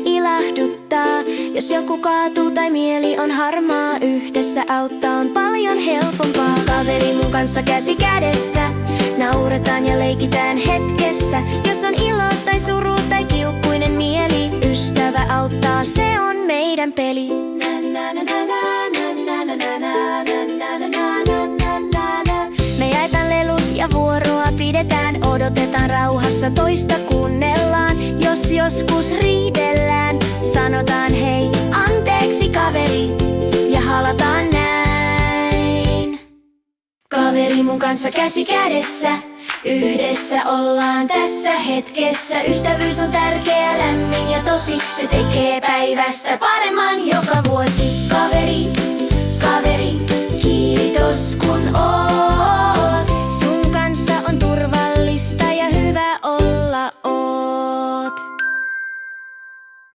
ilahduttaa. Jos joku kaatuu tai mieli on harmaa, yhdessä auttaa on paljon helpompaa. Kaveri mun kanssa käsi kädessä, nauretaan ja leikitään hetkessä. Jos on ilo tai suru tai kiukkuinen mieli, ystävä auttaa, se on meidän peli. Me jaetaan lelut ja vuoroa pidetään, odotetaan rauhassa, toista kuunnellaan. Jos joskus riidellään, sanotaan hei, anteeksi kaveri, ja halataan näin. Kaveri mun kanssa käsi kädessä, yhdessä ollaan tässä hetkessä. Ystävyys on tärkeä, lämmin ja tosi, se tekee päivästä paremman joka vuosi.